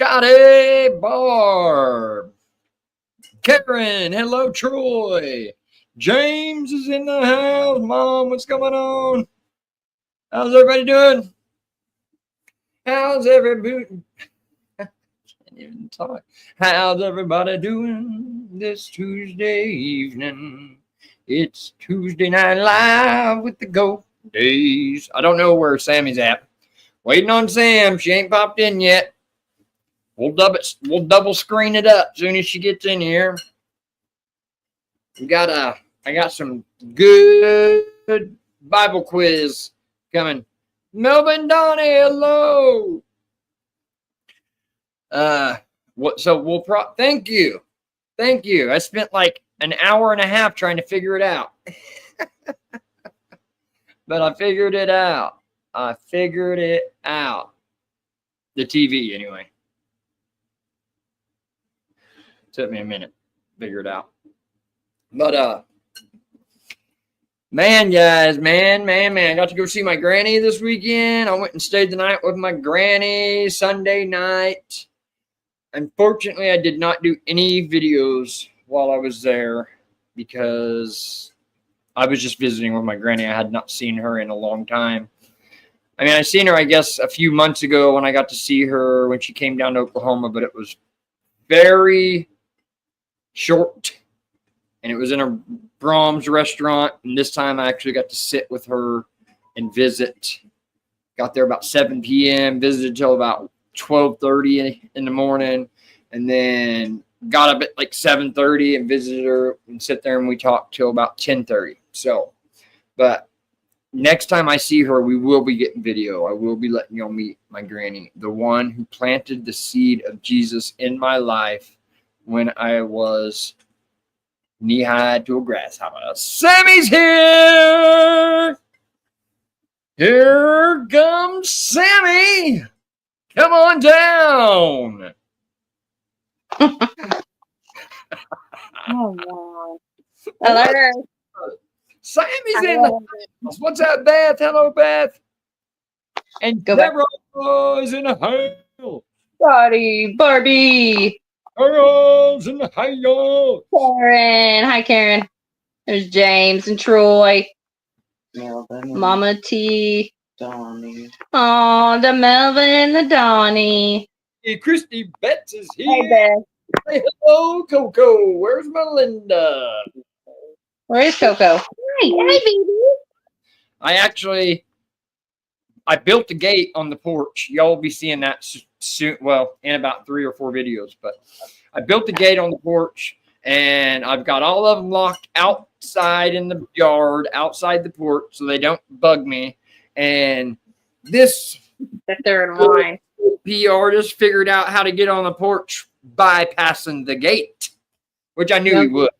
Scotty, Barb, Karen, hello, Troy. James is in the house. Mom, what's going on? How's everybody doing? How's everybody? Can't even talk. How's everybody doing this Tuesday evening? It's Tuesday Night Live with the Go Daze. I don't know where Sammy's at. Waiting on Sam. She ain't popped in yet. We'll double screen it up as soon as she gets in here. I got some good Bible quiz coming. Melvin Donnie, hello. Thank you. I spent like an hour and a half trying to figure it out. But I figured it out. The TV, anyway. Took me a minute to figure it out. But, man, guys, man. I got to go see my granny this weekend. I went and stayed the night with my granny Sunday night. Unfortunately, I did not do any videos while I was there because I was just visiting with my granny. I had not seen her in a long time. I mean, I seen her, I guess, a few months ago when I got to see her when she came down to Oklahoma, but it was very short. And it was in a Brahms restaurant. And this time I actually got to sit with her and visit. Got there about 7 p.m., visited till about 12:30 in the morning, and then got up at like 7:30 and visited her and sit there and we talked till about 10:30. So, but next time I see her, we will be getting video. I will be letting y'all meet my granny, the one who planted the seed of Jesus in my life when I was knee-high to a grasshopper. Sammy's here! Here comes Sammy! Come on down! Oh, wow. Hello. Sammy's in the house. What's up, Beth? Hello, Beth. And Deborah is in the house. Barbie. Girls in the house. Karen. Hi, Karen. There's James and Troy. Mama T. Donnie. Oh, the Melvin and the Donnie. Hey, Christy Betts is here. Hey, Beth. Say hello, Coco. Where's Melinda? Where is Coco? Hi, baby. I built the gate on the porch. Y'all will be seeing that soon. Well, in about 3 or 4 videos. But I built the gate on the porch, and I've got all of them locked outside in the yard, outside the porch, so they don't bug me. And this They're in line. P artist figured out how to get on the porch bypassing the gate, which I knew he would.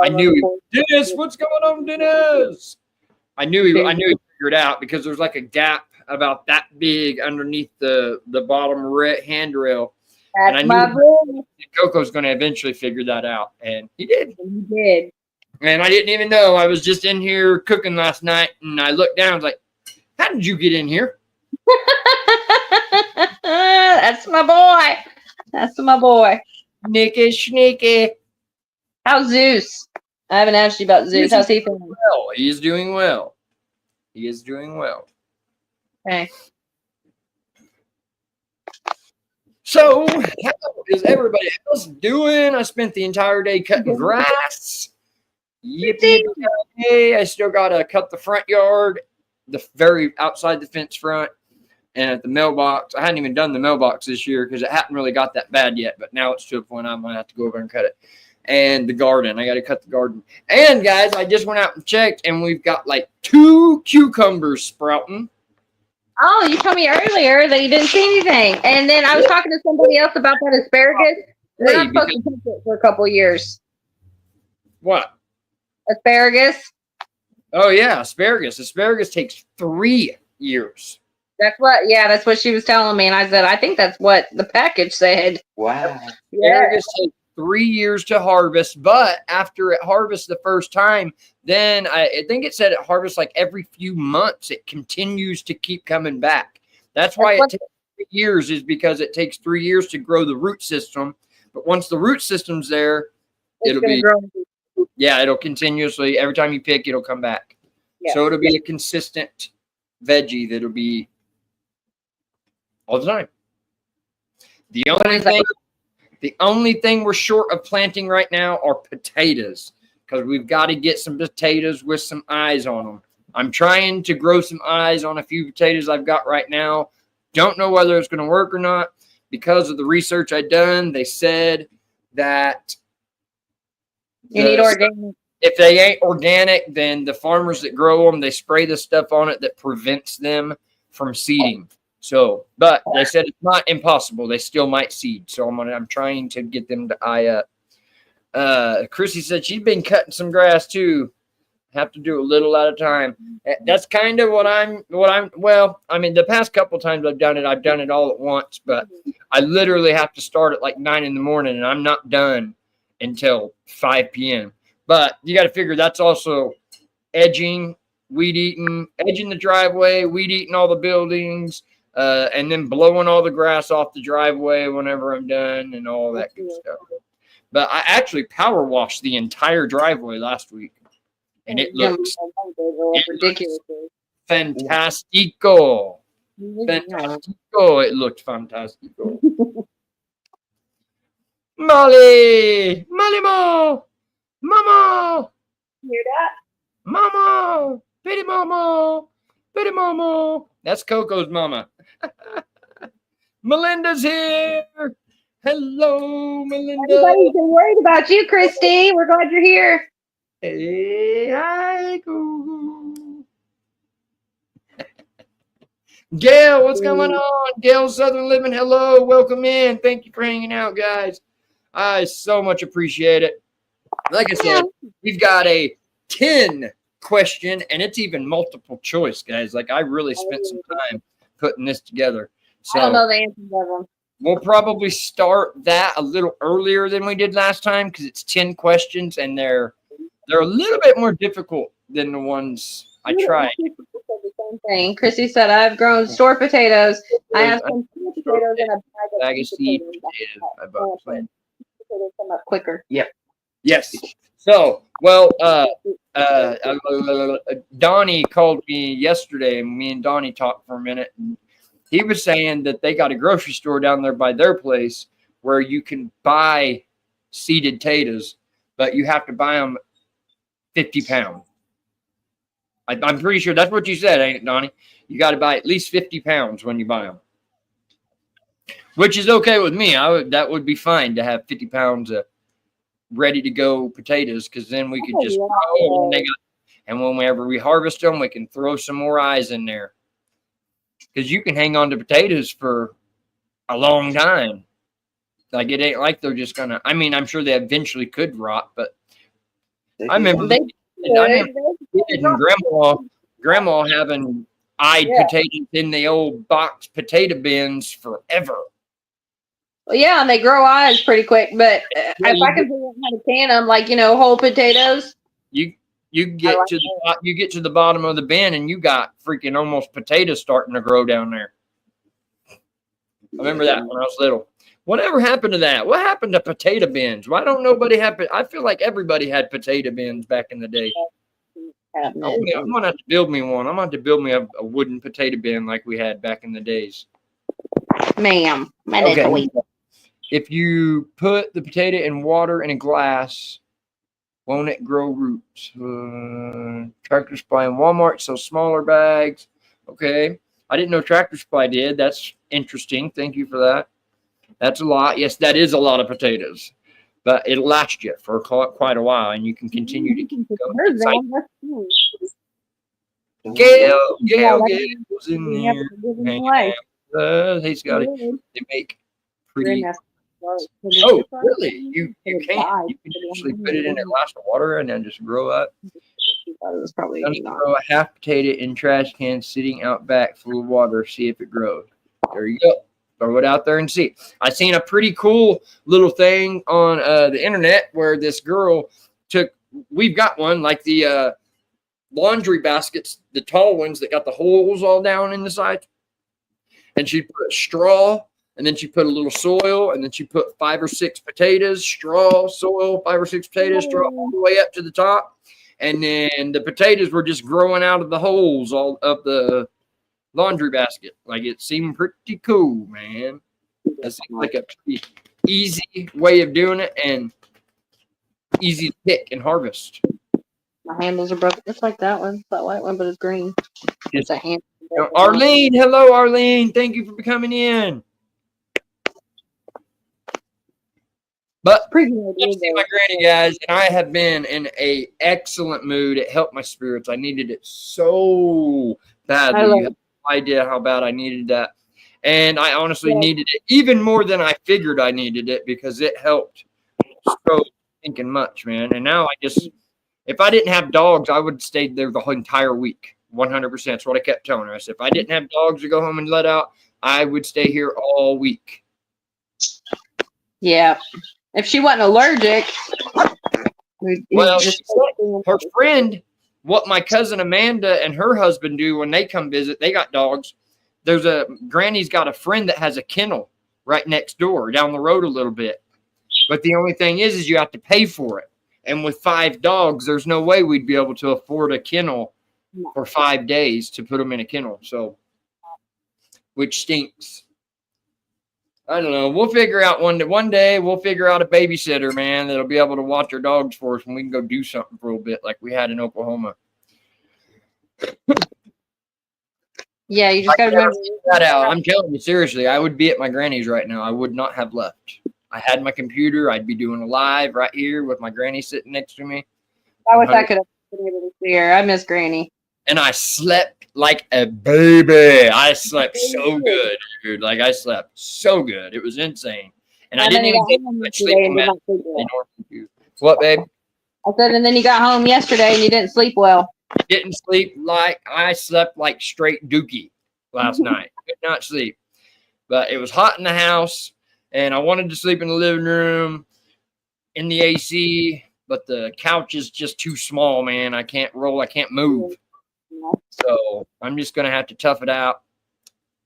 I knew he would. Dennis, what's going on, Dennis? I knew he figured it out because there's like a gap about that big underneath the bottom handrail. That's and my boy. Coco's going to eventually figure that out, and he did. He did. And I didn't even know. I was just in here cooking last night, and I looked down. I was like, "How did you get in here?" That's my boy. That's my boy. Sneaky. How's Zeus? I haven't asked you about Zeus. How's he feeling? Well, he is doing well. Okay. So, how is everybody else doing? I spent the entire day cutting grass. Yippee! I still got to cut the front yard, the very outside the fence front, and at the mailbox. I hadn't even done the mailbox this year because it hadn't really got that bad yet, but now it's to a point I'm going to have to go over and cut it. And the garden. I got to cut the garden. And, guys, I just went out and checked, and we've got like 2 cucumbers sprouting. Oh, you told me earlier that you didn't see anything. And then I was talking to somebody else about that asparagus. We're not supposed to touch it for a couple years. What? Asparagus. Oh, yeah, asparagus. Asparagus takes 3 years. That's what she was telling me. And I said, I think that's what the package said. Wow. Asparagus takes 3 years to harvest, but after it harvests the first time, then I think it said it harvests like every few months. It continues to keep coming back. That's why it takes 3 years is because it takes 3 years to grow the root system. But once the root system's there, it'll continuously, every time you pick, it'll come back. Yeah. So it'll be a consistent veggie that'll be all the time. The only thing we're short of planting right now are potatoes, because we've got to get some potatoes with some eyes on them. I'm trying to grow some eyes on a few potatoes I've got right now. Don't know whether it's going to work or not. Because of the research I've done, they said that you need organic. If they ain't organic, then the farmers that grow them, they spray the stuff on it that prevents them from seeding. So, but they said it's not impossible. They still might seed. So I'm trying to get them to eye up. Chrissy said she's been cutting some grass too. Have to do a little at a time. That's kind of well, I mean, the past couple times I've done it all at once, but I literally have to start at like 9 in the morning and I'm not done until 5 p.m. But you got to figure that's also edging, edging the driveway, weed eating all the buildings, and then blowing all the grass off the driveway whenever I'm done and all that good stuff. But I actually power washed the entire driveway last week. And it looks ridiculous. Fantastico. Fantastico. It looked fantastico. Molly! Molly Mo! Mama! Hear that? Mama! Pity Mama! Pity Mama! That's Coco's mama. Melinda's here! Hello, Melinda. Everybody's been worried about you, Christy. We're glad you're here. Hey, hi, Coco. Gail, what's going on? Gail Southern Living, hello, welcome in. Thank you for hanging out, guys. I so much appreciate it. Like I said, we've got a 10 question, and it's even multiple choice, guys. Like, I really spent some time putting this together. So I don't know the answers of them. We'll probably start that a little earlier than we did last time because it's 10 questions, and they're a little bit more difficult than the ones I tried. The same thing. Chrissy said, I've grown store potatoes. I have some potatoes in a bag of seed potatoes. I bought potatoes come up quicker. Yep. Yes. So, well, Donnie called me yesterday, and me and Donnie talked for a minute. And he was saying that they got a grocery store down there by their place where you can buy seeded potatoes, but you have to buy them 50 pounds. I'm pretty sure that's what you said, ain't it, Donnie? You got to buy at least 50 pounds when you buy them, which is okay with me. That would be fine to have 50 pounds of ready to go potatoes, because then we could just grow them, and whenever we harvest them, we can throw some more eyes in there, because you can hang on to potatoes for a long time. Like, it ain't like they're just gonna. I mean, I'm sure they eventually could rot, but I remember grandma having eyed potatoes in the old box potato bins forever. Well, yeah, and they grow eyes pretty quick. But if I can figure out how to can them, like, whole potatoes, you get to the bottom of the bin and you got freaking almost potatoes starting to grow down there. I remember that when I was little. Whatever happened to that? What happened to potato bins? Why don't nobody have? I feel like everybody had potato bins back in the day. I'm gonna have to build me one. I'm gonna have to build me a wooden potato bin like we had back in the days. Ma'am. Okay. If you put the potato in water in a glass, won't it grow roots? Tractor Supply and Walmart sell smaller bags. Okay. I didn't know Tractor Supply did. That's interesting. Thank you for that. That's a lot. Yes, that is a lot of potatoes. But it'll last you for quite a while, and you can continue to keep going. Gail was in there. He's got it. They make pretty. Oh, really? You can. You can actually put it in a glass of water and then just grow up. Throw a half potato in trash can sitting out back full of water. See if it grows. There you go. Throw it out there and see. I seen a pretty cool little thing on the internet where this girl we've got one like the laundry baskets, the tall ones that got the holes all down in the side. and she'd put straw, and then she put a little soil, and then she put 5 or 6 potatoes, straw, soil, 5 or 6 potatoes, straw, all the way up to the top. And then the potatoes were just growing out of the holes all of the laundry basket. Like, it seemed pretty cool, man. That seemed like a pretty easy way of doing it and easy to pick and harvest. My handles are broken. It's like that one. It's that white one, but it's green. It's a hand. Arlene, hello, Arlene. Thank you for coming in. But I see my granny, guys, and I have been in a excellent mood. It helped my spirits. I needed it so badly. You have no idea how bad I needed that. And I honestly needed it even more than I figured I needed it, because it helped so thinking much, man. And now I just, if I didn't have dogs, I would have stayed there the whole entire week. 100%. That's what I kept telling her. I said, if I didn't have dogs to go home and let out, I would stay here all week. Yeah. If she wasn't allergic. Well, her friend, what my cousin Amanda and her husband do when they come visit, they got dogs. Granny's got a friend that has a kennel right next door, down the road a little bit. But the only thing is you have to pay for it. And with 5 dogs, there's no way we'd be able to afford a kennel for 5 days to put them in a kennel. So, which stinks. I don't know. We'll figure out one day we'll figure out a babysitter, man, that'll be able to watch our dogs for us when we can go do something for a little bit like we had in Oklahoma. Yeah, you just got to remember that out. I'm telling you, seriously, I would be at my granny's right now. I would not have left. I had my computer. I'd be doing a live right here with my granny sitting next to me. I wish I could have been able to see her. I miss Granny. And I slept like a baby. I slept so good, dude. Like, I slept so good. It was insane. And I didn't even get much sleep. What, babe? I said, and then you got home yesterday and you didn't sleep well. Didn't sleep like I slept like straight dookie last night. Could not sleep. But it was hot in the house, and I wanted to sleep in the living room in the AC, but the couch is just too small, man. I can't roll. I can't move. So I'm just going to have to tough it out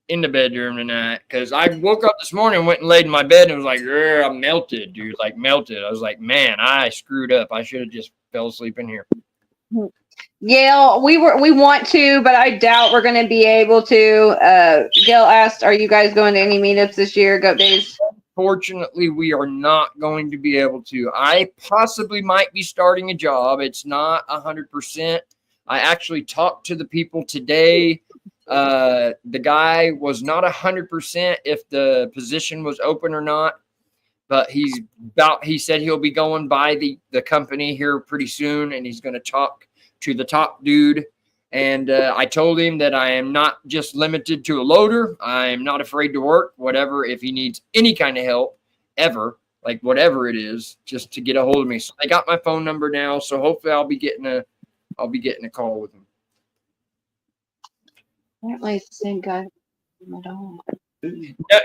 in the bedroom tonight, because I woke up this morning and went and laid in my bed and was like, I'm melted, dude. Like, melted. I was like, man, I screwed up. I should have just fell asleep in here. Yeah, we want to, but I doubt we're going to be able to. Gail asked, are you guys going to any meetups this year, Goat Daze? Unfortunately, we are not going to be able to. I possibly might be starting a job. It's not 100%. I actually talked to the people today. The guy was not 100% if the position was open or not, but he said he'll be going by the company here pretty soon, and he's going to talk to the top dude. And I told him that I am not just limited to a loader. I am not afraid to work, whatever, if he needs any kind of help ever, like whatever it is, just to get a hold of me. So I got my phone number now, so hopefully I'll be getting a call with him. Apparently it's the same guy. No,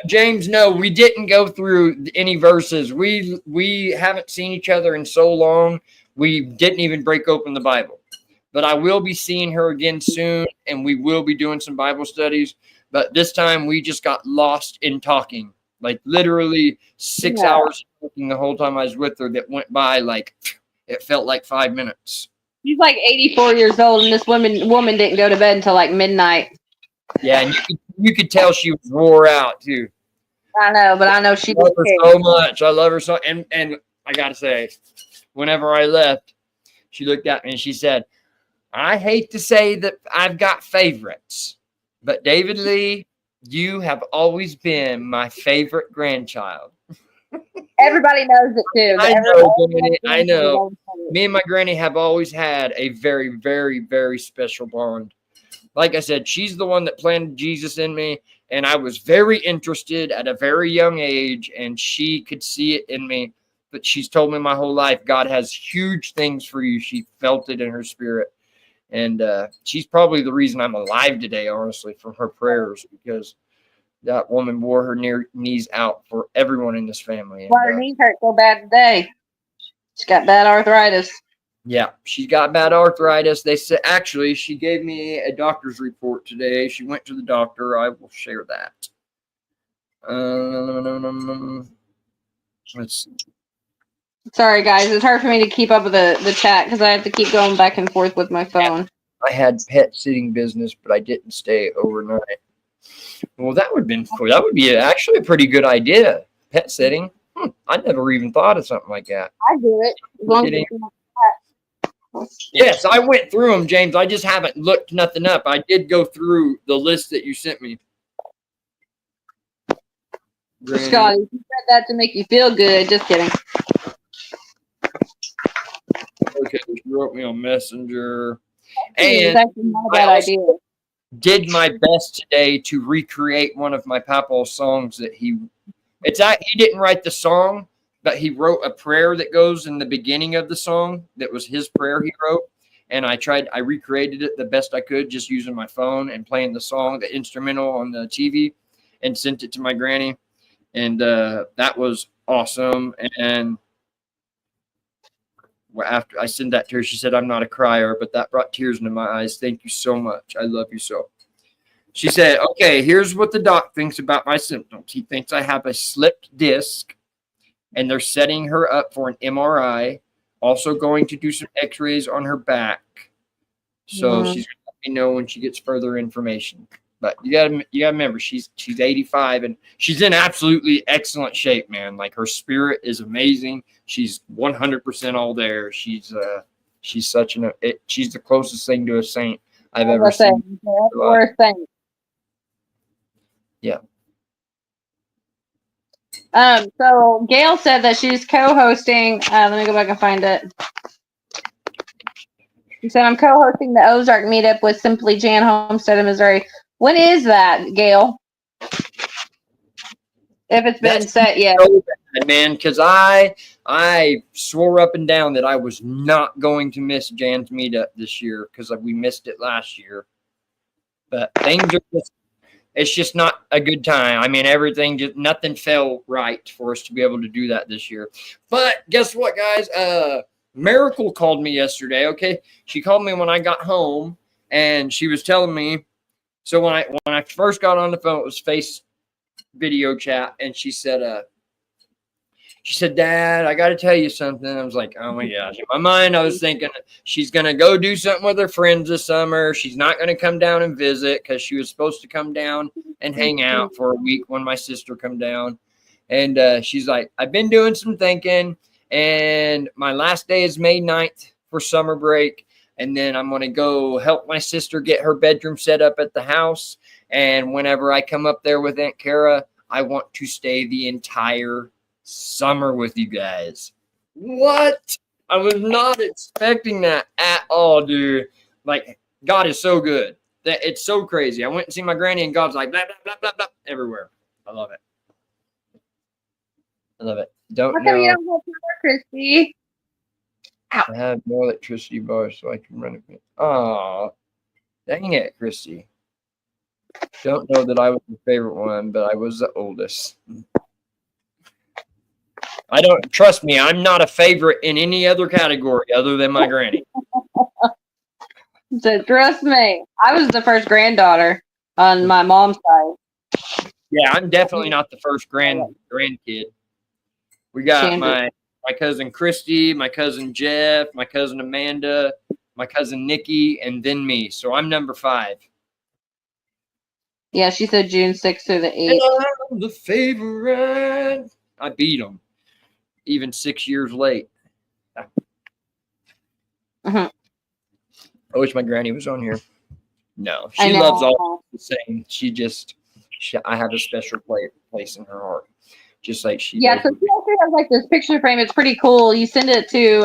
James, no, we didn't go through any verses. We haven't seen each other in so long. We didn't even break open the Bible. But I will be seeing her again soon, and we will be doing some Bible studies. But this time we just got lost in talking. Like, literally 6 hours talking the whole time I was with her that went by like it felt like 5 minutes. She's like 84 years old, and this woman didn't go to bed until like midnight. Yeah, and you could tell she was wore out too. I know, but I know she love her so much. I love her so, and I gotta say, whenever I left, she looked at me and she said, I hate to say that I've got favorites, but David Lee, you have always been my favorite grandchild. Everybody knows it too. I know. Me and my granny have always had a very, very, very special bond. Like I said, she's the one that planted Jesus in me, and I was very interested at a very young age, and she could see it in me. But she's told me my whole life, God has huge things for you. She felt it in her spirit. And she's probably the reason I'm alive today, honestly, from her prayers, because that woman wore her knees out for everyone in this family. Why her knees hurt so bad today? She's got bad arthritis. Yeah, she's got bad arthritis. They said actually she gave me a doctor's report today. She went to the doctor. I will share that. Let's see. Sorry, guys. It's hard for me to keep up with the chat because I have to keep going back and forth with my phone. I had pet sitting business, but I didn't stay overnight. Well, that would have been cool. That would be actually a pretty good idea. Pet sitting. I never even thought of something like that. I do it. As long as Yes, I went through them, James. I just haven't looked nothing up. I did go through the list that you sent me. Scotty, you said that to make you feel good. Just kidding. Okay, she wrote me on Messenger. It's And actually not a bad idea. Did my best today to recreate one of my papa's songs that he didn't write the song, but he wrote a prayer that goes in the beginning of the song that was his prayer he wrote. And I recreated it the best I could just using my phone and playing the song, the instrumental on the TV, and sent it to my granny. And that was awesome. And after I sent that to her, she said, "I'm not a crier, but that brought tears into my eyes. Thank you so much. I love you so." She said, "Okay, here's what the doc thinks about my symptoms. He thinks I have a slipped disc, and they're setting her up for an MRI. Also going to do some x-rays on her back. So she's going to let me know when she gets further information. But you gotta remember, she's 85 and she's in absolutely excellent shape, man. Like her spirit is amazing. She's 100% all there. She's such she's the closest thing to a saint I've ever seen. Worst thing. Yeah. So Gail said that she's co-hosting. Let me go back and find it. She said, "I'm co-hosting the Ozark meetup with Simply Jan Homestead in Missouri." When is that, Gail? If it's been set yet. So bad, man, because I swore up and down that I was not going to miss Jan's meetup this year because we missed it last year. But things are it's just not a good time. I mean, nothing fell right for us to be able to do that this year. But guess what, guys? Miracle called me yesterday. Okay, she called me when I got home, and she was telling me. So when I first got on the phone, it was face video chat, and she said, "Dad, I got to tell you something." I was like, "Oh my gosh!" In my mind, I was thinking she's gonna go do something with her friends this summer. She's not gonna come down and visit because she was supposed to come down and hang out for a week when my sister come down. And she's like, "I've been doing some thinking, and my last day is May 9th for summer break, and then I'm gonna go help my sister get her bedroom set up at the house. And whenever I come up there with Aunt Kara, I want to stay the entire summer with you guys." What? I was not expecting that at all, dude. Like, God is so good. That it's so crazy. I went and see my granny, and God's like blah blah blah blah blah everywhere. I love it. I love it. Don't How know. come you don't have power, Christy? I have no electricity bars, so I can run it. Oh, dang it, Christy. Don't know that I was the favorite one, but I was the oldest. I don't trust me. I'm not a favorite in any other category other than my granny. So trust me, I was the first granddaughter on my mom's side. Yeah, I'm definitely not the first grandkid. We got my cousin Christy, my cousin Jeff, my cousin Amanda, my cousin Nikki, and then me. So I'm number 5. Yeah, she said June 6th through the 8th. I'm the favorite. I beat them, even 6 years late. Mm-hmm. I wish my granny was on here. No, she loves all the same. I have a special place in her heart, just like she. Yeah, so she also has like this picture frame. It's pretty cool. You send it to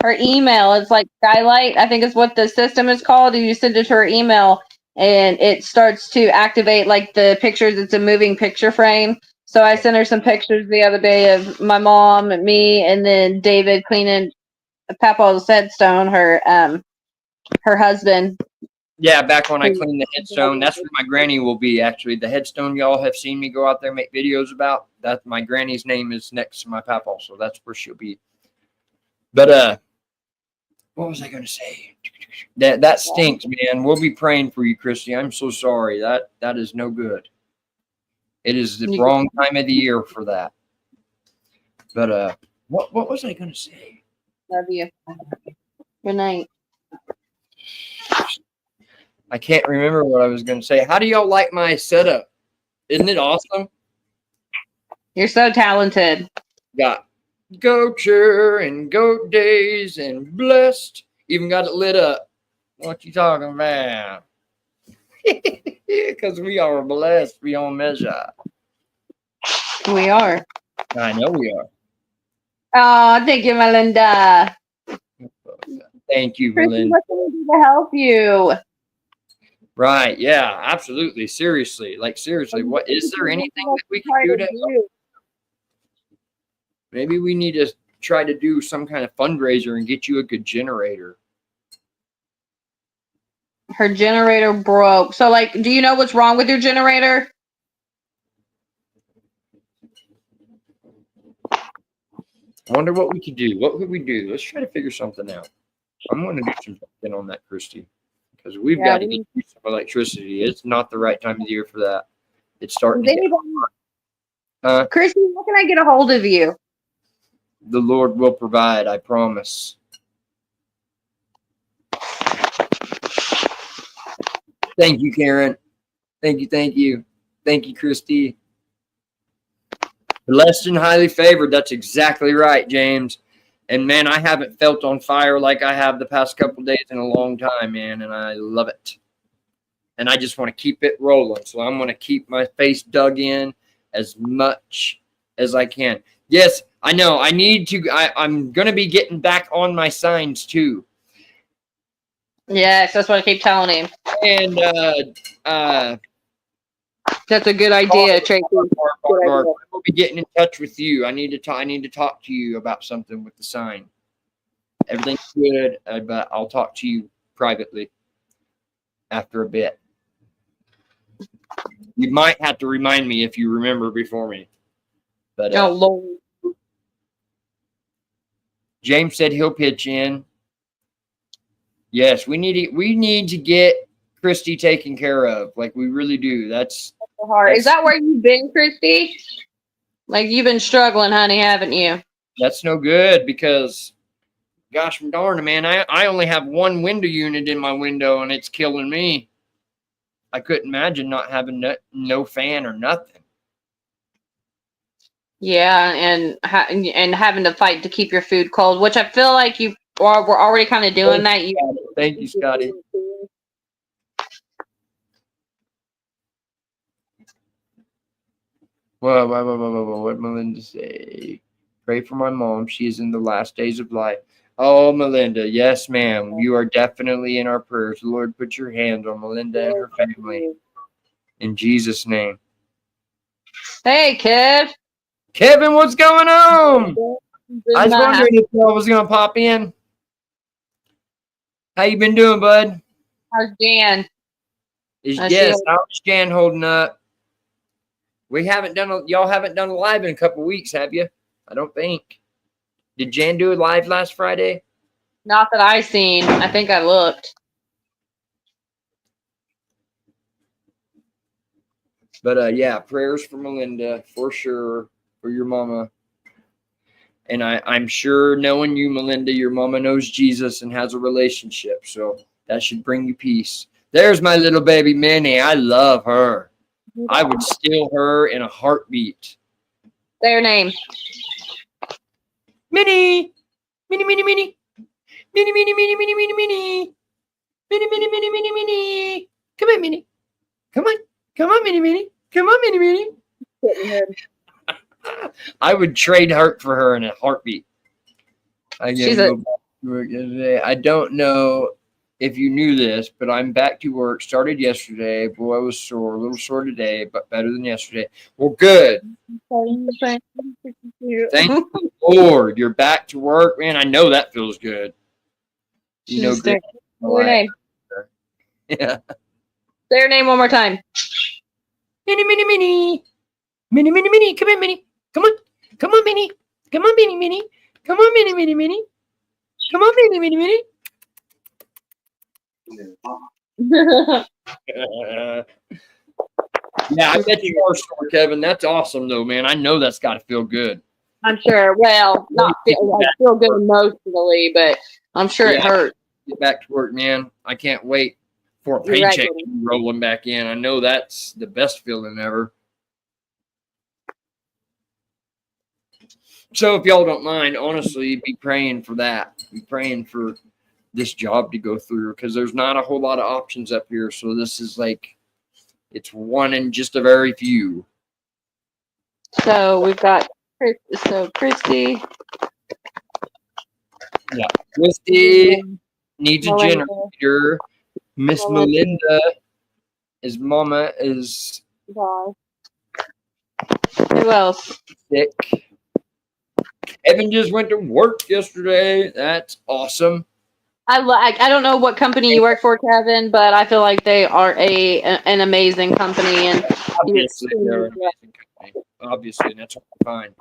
her email. It's like Skylight, I think is what the system is called. You send it to her email, and it starts to activate like the pictures. It's a moving picture frame. So I sent her some pictures the other day of my mom and me, and then David cleaning Papa's headstone. Her husband. Yeah, back when I cleaned the headstone, that's where my granny will be, actually. The headstone y'all have seen me go out there and make videos about, that my granny's name is next to my papa, so that's where she'll be. But What was I going to say? That stinks, man. We'll be praying for you, Christy. I'm so sorry. That is no good. It is the wrong time of the year for that. But what was I going to say? Love you. Good night. I can't remember what I was going to say. How do y'all like my setup? Isn't it awesome? You're so talented. Got goat chair and goat days and blessed. Even got it lit up. What you talking about? Because we are blessed beyond measure. We are. I know we are. Oh, thank you, Melinda. Thank you, Christy, Melinda. what can we do to help you? Right. Yeah, absolutely. Seriously. Like, seriously, what is there anything that we can do to help? Maybe we need to try to do some kind of fundraiser and get you a good generator. Her generator broke. So, like, do you know what's wrong with your generator? I wonder what we could do. What could we do? Let's try to figure something out. I'm going to do something on that, Christy, because we've got to get some electricity. It's not the right time of the year for that. It's starting to get Christy, how can I get a hold of you? The Lord will provide, I promise. Thank you, Karen. Thank you, thank you. Thank you, Christy. Blessed and highly favored. That's exactly right, James. And man, I haven't felt on fire like I have the past couple of days in a long time, man, and I love it. And I just want to keep it rolling. So I'm going to keep my face dug in as much as I can. Yes, I know. I need to. I'm going to be getting back on my signs too. Yes, that's what I keep telling him. And that's a good idea, Tracy. We'll be getting in touch with you. I need to talk to you about something with the sign. Everything's good, but I'll talk to you privately after a bit. You might have to remind me if you remember before me. But oh Lord. James said he'll pitch in. Yes, we need to get Christy taken care of. Like we really do. That's hard. Is that where you've been, Christy? Like you've been struggling, honey, haven't you? That's no good because gosh darn it, man. I only have one window unit in my window and it's killing me. I couldn't imagine not having no fan or nothing. Yeah, and having to fight to keep your food cold, which I feel like we're already kind of doing that. Thank you, Scotty. Whoa, what Melinda say? Pray for my mom. She is in the last days of life. Oh, Melinda. Yes, ma'am. You are definitely in our prayers. Lord, put your hands on Melinda and her family. In Jesus' name. Hey, Kev. Kevin, what's going on? I was wondering if I was going to pop in. How you been doing, bud? How's Jan? Yes, how's Jan holding up? Y'all haven't done a live in a couple weeks, have you? I don't think. Did Jan do a live last Friday? Not that I seen. I think I looked. But yeah, prayers for Melinda for sure, for your mama. And I'm sure knowing you, Melinda, your mama knows Jesus and has a relationship. So that should bring you peace. There's my little baby Minnie. I love her. I would steal her in a heartbeat. Their name. Minnie. Minnie, Minnie, Minnie. Minnie, Minnie, Minnie, Minnie, Minnie, Minnie. Minnie, Minnie, Minnie, Minnie, Minnie. Come on, Minnie. Come on. Come on, Minnie, Minnie. Come on, Minnie, Minnie. I would trade her for her in a heartbeat. I don't know if you knew this, but I'm back to work. Started yesterday. Boy, I was sore. A little sore today, but better than yesterday. Well, good. Thank you, Lord. You're back to work. Man, I know that feels good. You know, good. Their name. Yeah. Their name one more time. Minnie, Minnie, Minnie. Minnie, Minnie, Minnie. Come on, Minnie. Come on. Come on, Minnie. Come on, Minnie, Minnie. Come on, Minnie, Minnie, Minnie. Come on, Minnie, Minnie, Minnie. Yeah, I bet you are sore, Kevin. That's awesome, though, man. I know that's got to feel good. I'm sure. Well, not feel, I feel good emotionally, but I'm sure it hurts. Get back to work, man. I can't wait for a paycheck rolling back in. I know that's the best feeling ever. So if y'all don't mind, honestly, be praying for that. Be praying for this job to go through because there's not a whole lot of options up here. So this is like, it's one in just a very few. So we've got Christy. Yeah, Christy needs a generator. Miss Melinda, his mama is who else? Sick. Evan just went to work yesterday. That's awesome. I don't know what company you work for, Kevin, but I feel like they are an amazing company, and obviously they're an amazing company. Obviously, and that's hard to find.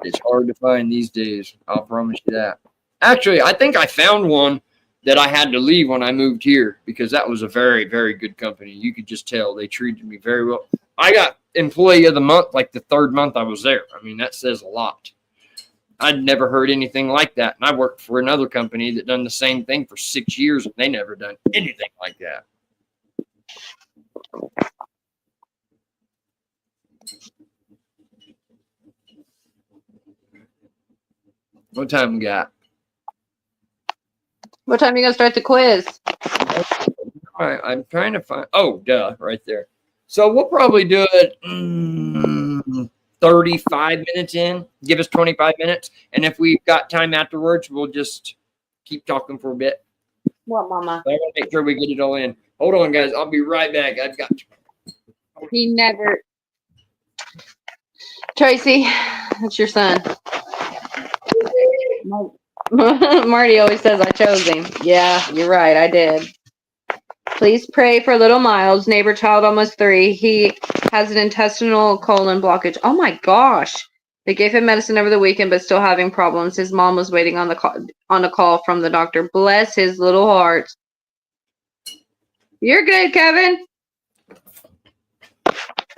It's hard to find these days. I'll promise you that. Actually, I think I found one that I had to leave when I moved here because that was a very, very good company. You could just tell they treated me very well. I got employee of the month like the third month I was there. I mean, that says a lot. I'd never heard anything like that. And I worked for another company that done the same thing for 6 years, and they never done anything like that. What time we got? What time are you going to start the quiz? All right, I'm trying to find. Oh, duh, right there. So we'll probably do it 35 minutes in. Give us 25 minutes. And if we've got time afterwards, we'll just keep talking for a bit. What, Mama? I want to make sure we get it all in. Hold on, guys. I'll be right back. I've got you. He never. Tracy, that's your son. Marty always says I chose him. Yeah, you're right. I did. Please pray for little Miles, neighbor child, almost 3. He has an intestinal colon blockage. Oh my gosh. They gave him medicine over the weekend, but still having problems. His mom was waiting on a call from the doctor. Bless his little heart. You're good, Kevin.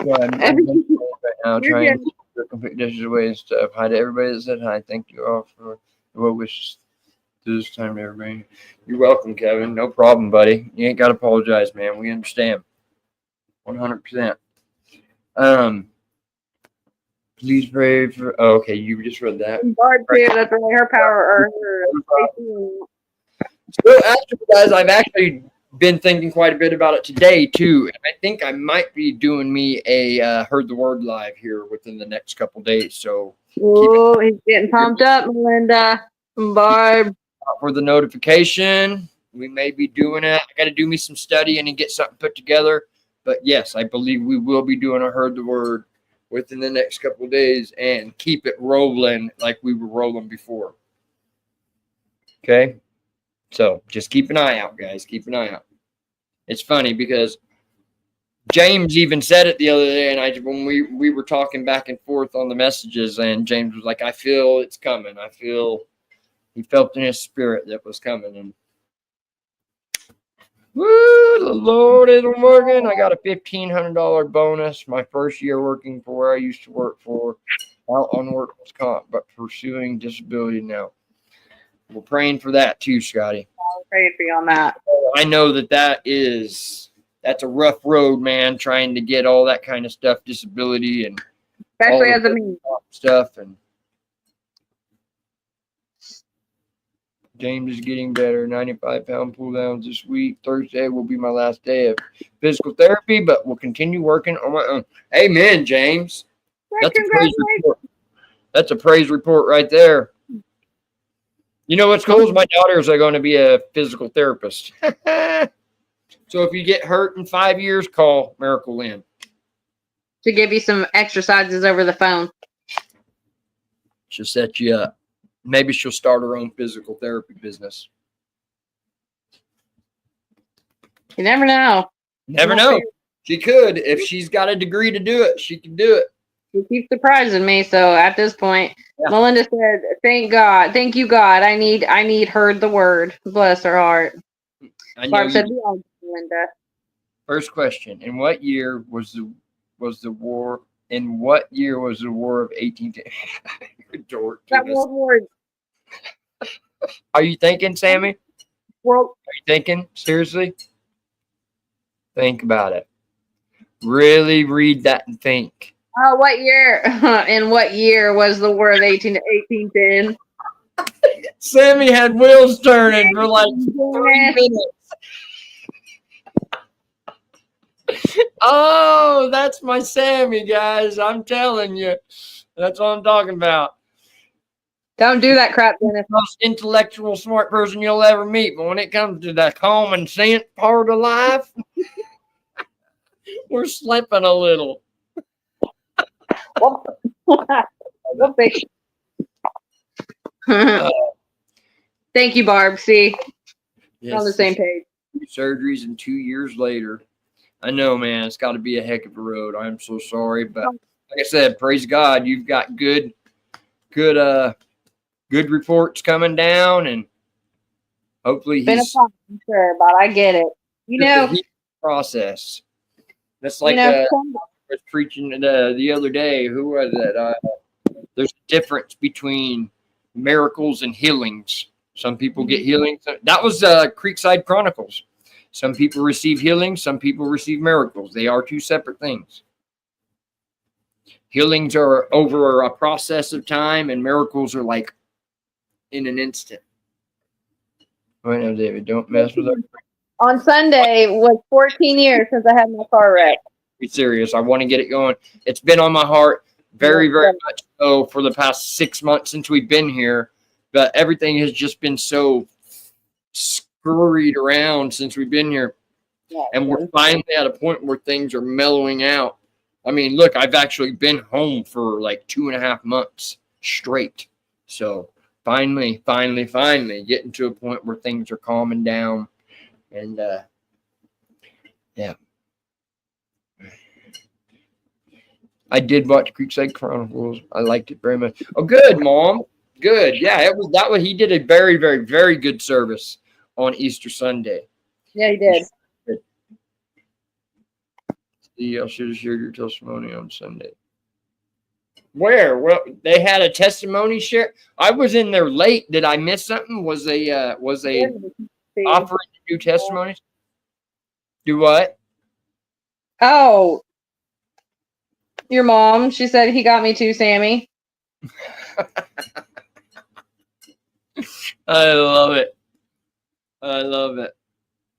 Yeah, I'm right now trying to complete dishes away and stuff. Hi to everybody that said hi. Thank you all for the well wishes this time to everybody. You're welcome, Kevin. No problem, buddy. You ain't got to apologize, man. We understand. 100%. Please pray for. Oh, okay, you just read that. That's right. Her power or her. So, actually, guys, I've actually been thinking quite a bit about it today too, and I think I might be doing me a heard the word live here within the next couple days. So, he's getting pumped up, Melinda. Barb. For the notification, we may be doing it. I got to do me some studying and get something put together. But yes, I believe we will be doing a heard the word within the next couple of days and keep it rolling like we were rolling before. Okay? So just keep an eye out, guys. Keep an eye out. It's funny because James even said it the other day, and when we were talking back and forth on the messages, and James was like, I feel it's coming. He felt in his spirit that was coming. And woo, the Lord is working. I got a $1,500 bonus my first year working for where I used to work for, out on workers' comp, but pursuing disability now. We're praying for that too, Scotty. I'll pray for you on that. I know that's a rough road, man, trying to get all that kind of stuff, disability and especially as a me stuff. And James is getting better. 95-pound pull downs this week. Thursday will be my last day of physical therapy, but we'll continue working on my own. Amen, James. That's a praise report. That's a praise report right there. You know what's cool is my daughters are going to be a physical therapist. So if you get hurt in 5 years, call Miracle Lynn. To give you some exercises over the phone. She'll set you up. Maybe she'll start her own physical therapy business. You never know. Never know. She could. If she's got a degree to do it, she can do it. She keeps surprising me. So at this point, Melinda said, thank God. Thank you, God. I need heard the word. Bless her heart. I know Barb you. said, "We all do, Linda." First question: In what year was the war? In what year was the War of 1810? George, That World War. are you thinking, Sammy? World. Are you thinking seriously? Think about it. Really read that and think. Oh, what year? In what year was the War of 1810? Sammy had wheels turning for like 3 minutes. Oh, that's my Sammy, guys. I'm telling you. That's what I'm talking about. Don't do that crap, Dennis. Most intellectual, smart person you'll ever meet. But when it comes to the common sense part of life, we're slipping a little. Thank you, Barb. See, Yes, we're on the same page. surgeries and 2 years later. I know, man. It's got to be a heck of a road. I'm so sorry, but like I said, praise God, you've got good reports coming down, and hopefully Been a he's problem, sure, but I get it. You know, the process. That's like I was preaching the other day. Who was it? There's a difference between miracles and healings. Some people get healings. That was Creekside Chronicles. Some people receive healings. Some people receive miracles. They are two separate things. Healings are over a process of time, and miracles are like in an instant. Right now, David, don't mess with her. On Sunday was 14 years since I had my car wreck. Be serious. I want to get it going. It's been on my heart very, very much so for the past 6 months since we've been here. But everything has just been so scurried around since we've been here. And we're finally at a point where things are mellowing out. I mean, look, I've actually been home for like 2.5 months straight. So finally getting to a point where things are calming down. And yeah. I did watch Creekside Chronicles. I liked it very much. Oh, good, Mom. Good. Yeah, he did a very, very, very good service on Easter Sunday. Yeah, he did. See, I should have shared your testimony on Sunday. Where? Well, they had a testimony share. I was in there late. Did I miss something? Was they offering to do testimonies? Do what? Oh, your mom. She said he got me too, Sammy. I love it. I love it.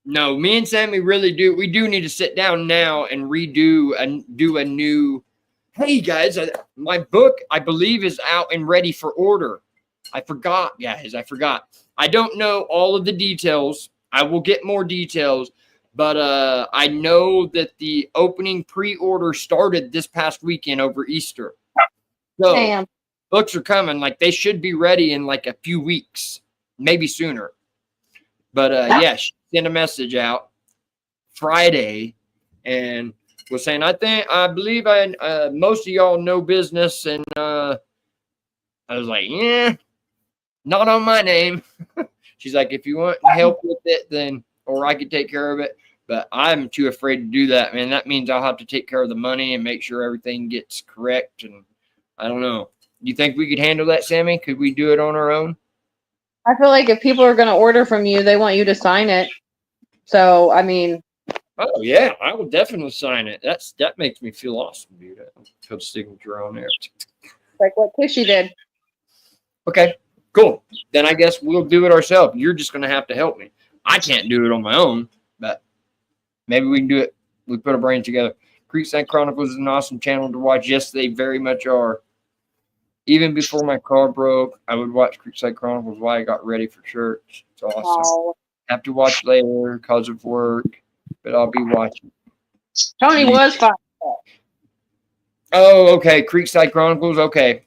No, me and Sammy really do. We do need to sit down now and redo and do a new. Hey guys, my book I believe is out and ready for order. I forgot, guys. I forgot. I don't know all of the details. I will get more details, but I know that the opening pre-order started this past weekend over Easter. So Damn. Books are coming. Like they should be ready in like a few weeks, maybe sooner. But yeah, she sent a message out Friday and was saying, I believe most of y'all know business. And I was like, yeah, not on my name. She's like, if you want help with it, then, or I could take care of it. But I'm too afraid to do that, man. That means I'll have to take care of the money and make sure everything gets correct. And I don't know. You think we could handle that, Sammy? Could we do it on our own? I feel like if people are going to order from you, they want you to sign it. So, I mean. Oh, yeah. I will definitely sign it. That makes me feel awesome, dude. I'll put a signature on there. Like what Tishy did. Okay, cool. Then I guess we'll do it ourselves. You're just going to have to help me. I can't do it on my own, but maybe we can do it. We put a brain together. Creekside Chronicles is an awesome channel to watch. Yes, they very much are. Even before my car broke, I would watch Creekside Chronicles while I got ready for church. It's awesome. Oh. Have to watch later because of work, but I'll be watching. Tony was fine. Oh, okay. Creekside Chronicles. Okay.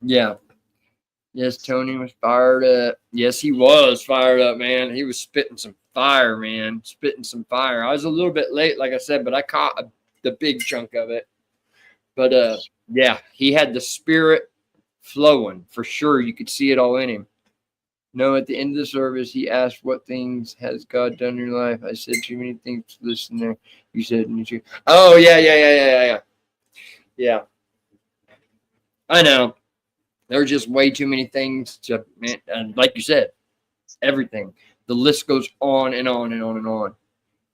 Yeah. Yes, Tony was fired up. Yes, he was fired up, man. He was spitting some fire, man. Spitting some fire. I was a little bit late, like I said, but I caught the big chunk of it. But yeah, he had the spirit flowing for sure. You could see it all in him. No, at the end of the service, he asked, "What things has God done in your life?" I said, "Too many things to listen there." You said, "Me too." Oh, yeah. I know. There's just way too many things to, and like you said, everything. The list goes on and on and on and on.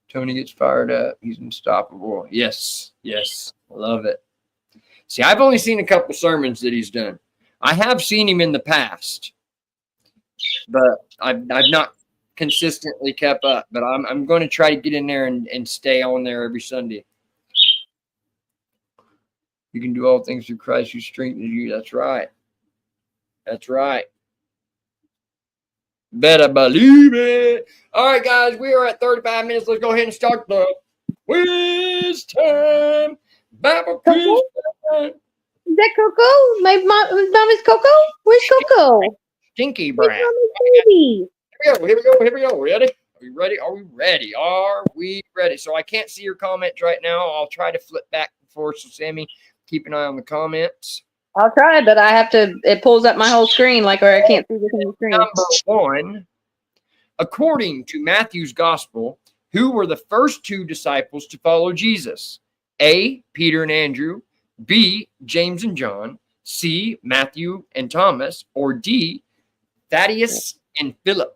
Tony gets fired up. He's unstoppable. Yes. Love it. See, I've only seen a couple sermons that he's done. I have seen him in the past, but I've not consistently kept up. But I'm going to try to get in there and stay on there every Sunday. You can do all things through Christ who strengthens you. That's right. That's right. Better believe it. All right, guys, we are at 35 minutes. Let's go ahead and start the quiz time. Bible quiz time. Is that Coco? My mom is Coco? Where's Coco? Stinky brat. Baby. Here we go. Ready? Are we ready? So I can't see your comments right now. I'll try to flip back and forth. So Sammy, keep an eye on the comments. I'll try, but I have to. It pulls up my whole screen, or I can't see this in the screen. Number 1, according to Matthew's gospel, who were the first 2 disciples to follow Jesus? A, Peter and Andrew. B, James and John. C, Matthew and Thomas. Or D, Thaddeus and Philip.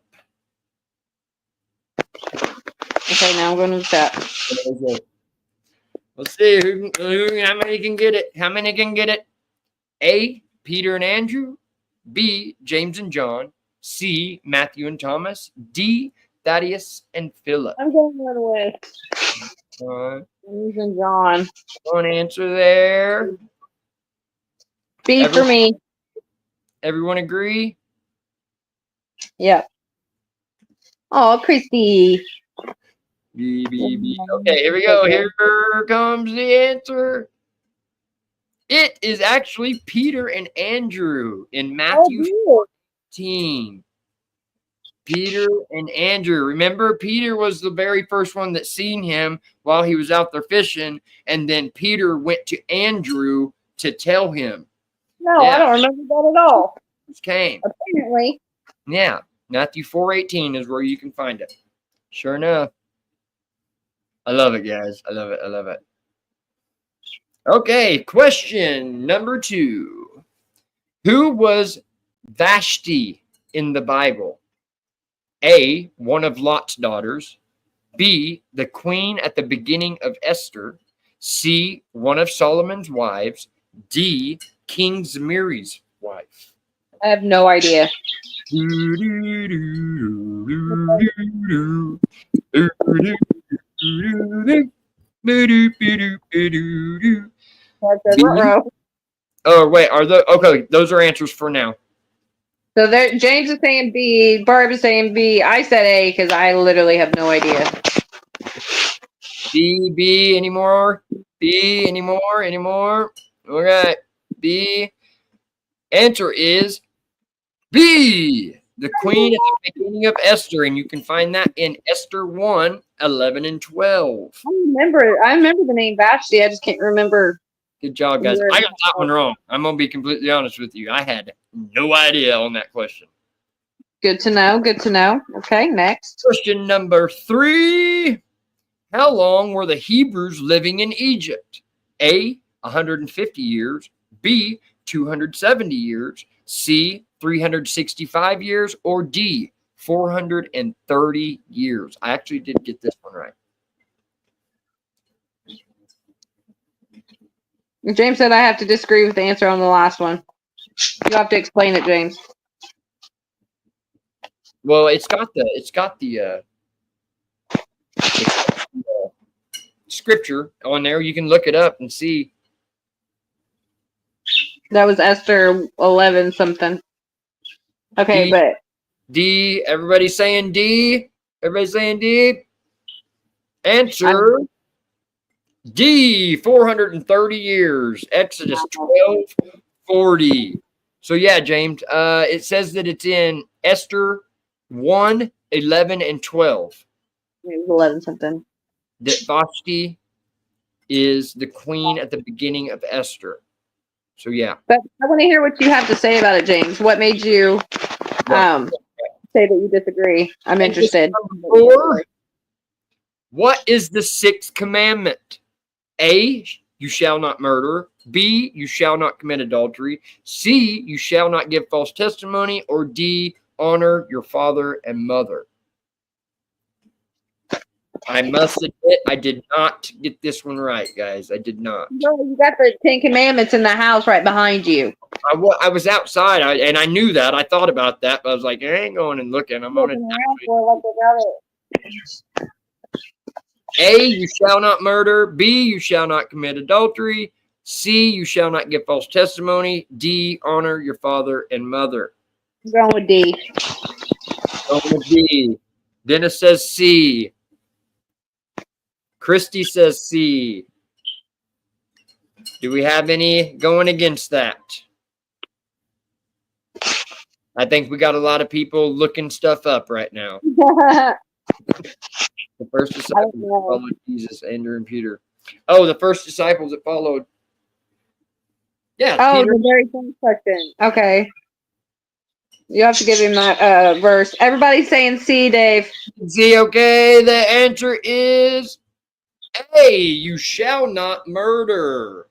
Okay, now I'm going to chat. Let's see how many can get it. A, Peter and Andrew. B, James and John. C, Matthew and Thomas. D, Thaddeus and Philip. I'm going right away. James and John. One answer there. B for me. Everyone agree? Yeah. Oh, Christy. B. Okay, here we go. Here comes the answer. It is actually Peter and Andrew in Matthew 14. Peter and Andrew. Remember, Peter was the very first one that seen him while he was out there fishing, and then Peter went to Andrew to tell him. No, yeah. I don't remember that at all. Came. Apparently. Yeah, Matthew 4:18 is where you can find it. Sure enough. I love it, guys. I love it. Okay, question number 2. Who was Vashti in the Bible? A, one of Lot's daughters. B, the queen at the beginning of Esther. C, one of Solomon's wives. D, King Zimri's wife. I have no idea. Oh, wait, okay, those are answers for now. So there, James is saying B, Barb is saying B. I said A because I literally have no idea. B, anymore? B, anymore? Okay, B. Answer is B, the queen at the beginning of Esther, and you can find that in Esther 1:11 and 12. I remember the name Vashti. I just can't remember. Good job, guys. I got that one wrong. I'm going to be completely honest with you. I had no idea on that question. Good to know. Okay, next. Question number 3. How long were the Hebrews living in Egypt? A, 150 years. B, 270 years. C, 365 years. Or D, 430 years. I actually did get this one right. James said I have to disagree with the answer on the last one. You have to explain it, James. Well, it's got the scripture on there. You can look it up and see. That was Esther 11 something. Okay, D, but D. Everybody's saying D. Answer. D, 430 years. Exodus 12:40. So yeah, James, it says that it's in Esther 1:11 and 12. It was 11 something. That Vashti is the queen at the beginning of Esther. So yeah. But I want to hear what you have to say about it, James. What made you say that you disagree. I'm interested. Number 4. What is the 6th commandment? A, you shall not murder. B, you shall not commit adultery. C, you shall not give false testimony. Or D, honor your father and mother. I must admit, I did not get this one right, guys. I did not. No, you got the 10 Commandments in the house right behind you. I was outside, and I knew that. I thought about that, but I was like, I ain't going and looking. I'm on it. A, you shall not murder. B, you shall not commit adultery. C, you shall not give false testimony. D, honor your father and mother. I'm going with D. Going with D. Dennis says C. Christy says C. Do we have any going against that? I think we got a lot of people looking stuff up right now. The first disciples that followed Jesus, Andrew and Peter. Oh, the first disciples that followed. Yeah. Oh, Peter. the very first question. Okay. You have to give him that verse. Everybody's saying C, Dave. C, okay. The answer is A, you shall not murder.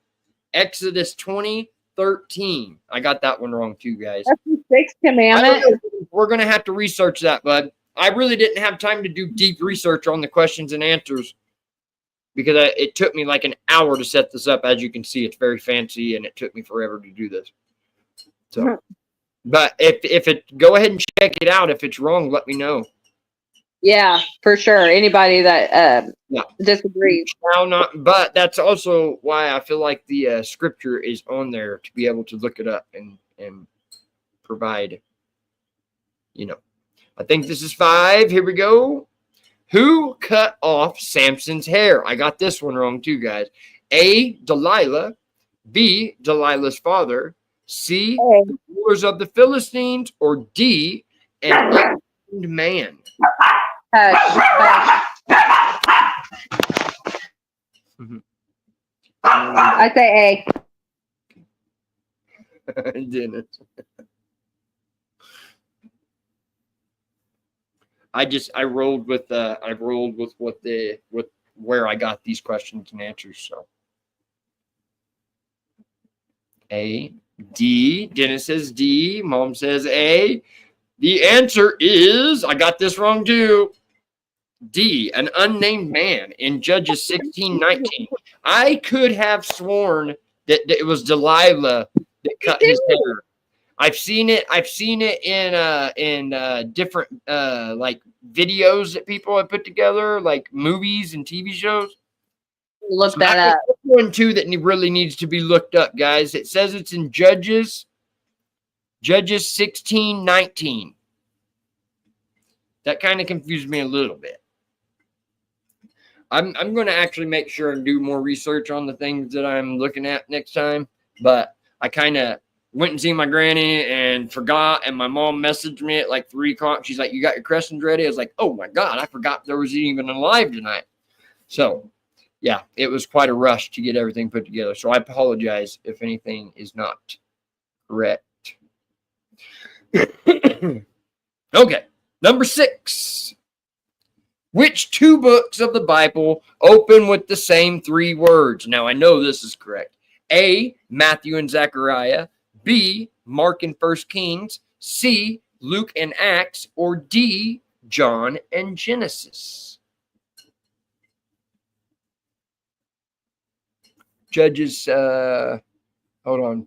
Exodus 20:13. I got that one wrong too, guys. That's the 6th commandment. We're going to have to research that, bud. I really didn't have time to do deep research on the questions and answers because it took me like an hour to set this up. As you can see, it's very fancy, and it took me forever to do this. So, but if it, go ahead and check it out. If it's wrong, let me know. Yeah, for sure. Anybody that disagrees. Shall not, but that's also why I feel like the scripture is on there to be able to look it up and provide, I think this is 5. Here we go. Who cut off Samson's hair? I got this one wrong too, guys. A, Delilah. B, Delilah's father. C, the rulers of the Philistines. Or D, an unnamed man. I say A. Didn't. I rolled with where I got these questions and answers. So A, D. Dennis says D. Mom says A. The answer is, I got this wrong too. D, an unnamed man in Judges 16:19. I could have sworn that it was Delilah that cut his hair. I've seen it in different like videos that people have put together, like movies and TV shows. Look that up. One too that really needs to be looked up, guys. It says it's in Judges 16:19. That kind of confused me a little bit. I'm going to actually make sure and do more research on the things that I'm looking at next time. But I kind of went and seen my granny and forgot, and my mom messaged me at like 3 o'clock. She's like, "You got your questions ready?" I was like, "Oh my God, I forgot there was even alive tonight." So yeah, it was quite a rush to get everything put together. So I apologize if anything is not correct. Okay, number 6. Which 2 books of the Bible open with the same 3 words? Now I know this is correct. A, Matthew and Zechariah. B, Mark and 1 Kings. C, Luke and Acts. Or D, John and Genesis. Judges, hold on.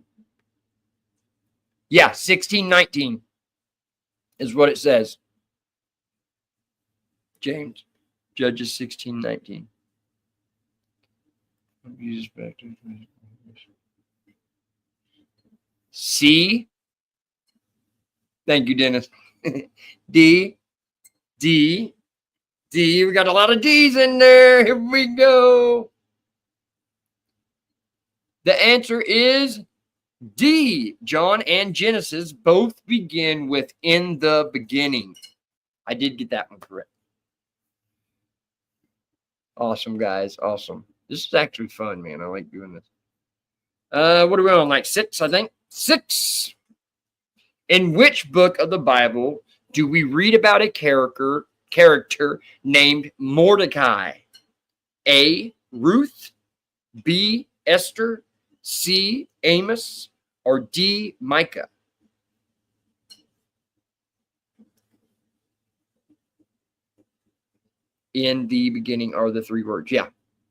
Yeah, 16:19 is what it says. James, Judges 16:19. C. Thank you, Dennis. D. We got a lot of D's in there. Here we go. The answer is D. John and Genesis both begin with "in the beginning." I did get that one correct. Awesome, guys. Awesome. This is actually fun, man. I like doing this. What are we on? Like 6, I think. 6. In which book of the Bible do we read about a character named Mordecai? A, Ruth, B, Esther, C, Amos, or D, Micah? In the beginning are the three words. Yeah.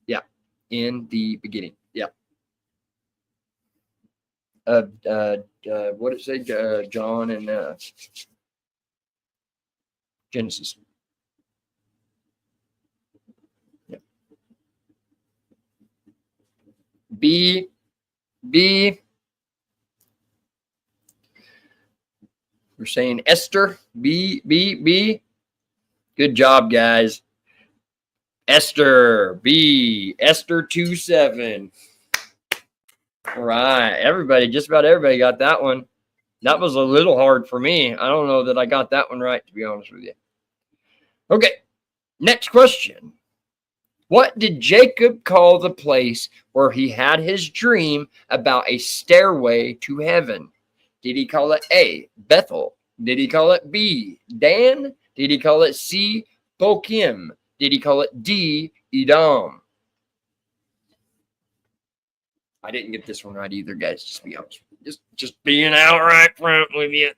Yeah. In the beginning. Yeah. What did it say? John and Genesis. Yeah. B. We're saying Esther. B. Good job, guys. Esther. B. Esther 2:7. All right. Everybody, just about everybody got that one. That was a little hard for me. I don't know that I got that one right, to be honest with you. Okay. Next question. What did Jacob call the place where he had his dream about a stairway to heaven? Did he call it A, Bethel? Did he call it B, Dan? Did he call it C, Bokim? Did he call it D, Edom? I didn't get this one right either, guys. Just be honest. Just being outright front with you.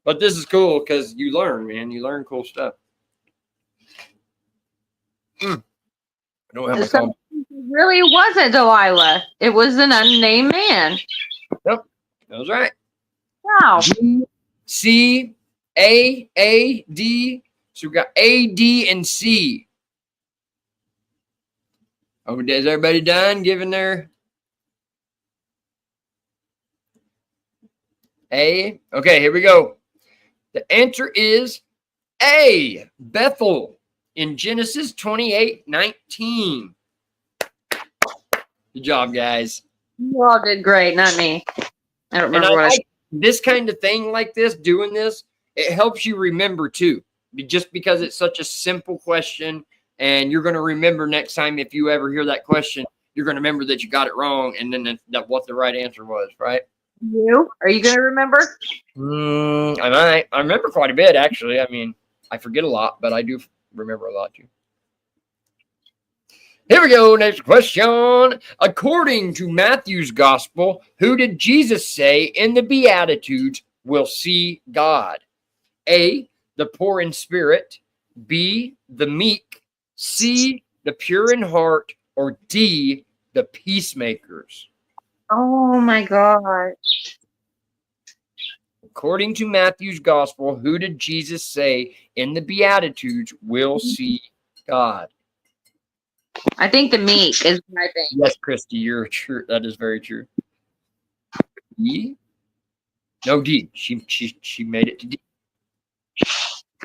But this is cool because you learn, man. You learn cool stuff. I don't have So it really wasn't Delilah. It was an unnamed man. Yep, that was right. Wow. B, C, A, D. So we got A, D, and C. Oh, is everybody done giving their A? Okay, here we go. The answer is A, Bethel, in Genesis 28:19. Good job, guys. You all did great, not me. I don't remember And what I said. this kind of thing like this, doing this, it helps you remember too. Just because it's such a simple question, and you're going to remember next time if you ever hear that question, you're going to remember that you got it wrong, and then that what the right answer was, right? You? Are you going to remember? I might. I remember quite a bit, actually. I mean, I forget a lot, but I do remember a lot too. Here we go. Next question. According to Matthew's gospel, who did Jesus say in the Beatitudes will see God? A, the poor in spirit. B, the meek. C, the pure in heart. Or D, the peacemakers. Oh my God. According to Matthew's gospel, who did Jesus say in the Beatitudes will see God? I think the meek is my thing. Yes, Christy, you're true. That is very true. D? No, D. She made it to D.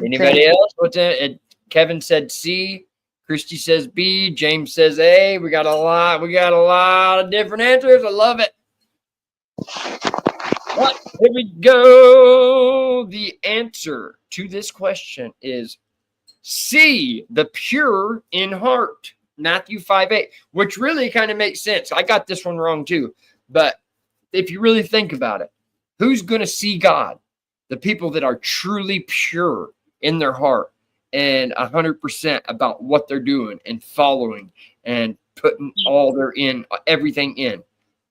Anybody else? What's that? Kevin said C. Christy says B. James says A. We got a lot of different answers. I love it. But here we go. The answer to this question is C, the pure in heart. Matthew 5:8, which really kind of makes sense. I got this one wrong too. But if you really think about it, who's going to see God? The people that are truly pure in their heart and 100% about what they're doing and following and putting all their everything in,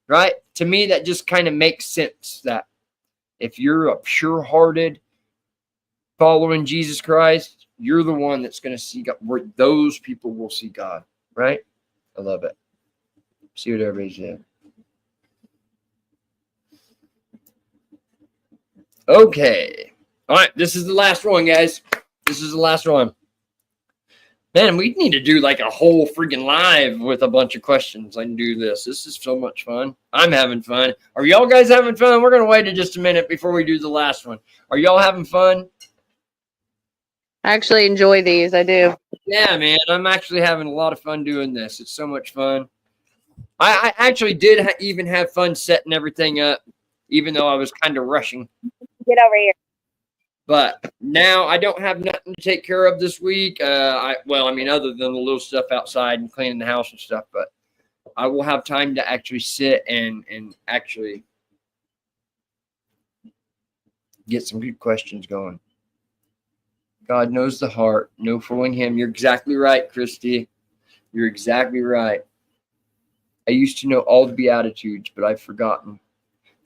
right? To me, that just kind of makes sense that if you're a pure-hearted following Jesus Christ, you're the one that's going to see God. Where those people will see God, right? I love it. See what everybody's saying. Okay. All right. This is the last one, guys. This is the last one. Man, we need to do like a whole freaking live with a bunch of questions and do this. This is so much fun. I'm having fun. Are y'all guys having fun? We're going to wait just a minute before we do the last one. Are y'all having fun? I actually enjoy these. I do. Yeah, man. I'm actually having a lot of fun doing this. It's so much fun. I actually did even have fun setting everything up, even though I was kind of rushing. Get over here. But now I don't have nothing to take care of this week. Other than the little stuff outside and cleaning the house and stuff. But I will have time to actually sit and actually get some good questions going. God knows the heart. No fooling him. You're exactly right, Christy. You're exactly right. I used to know all the Beatitudes, but I've forgotten.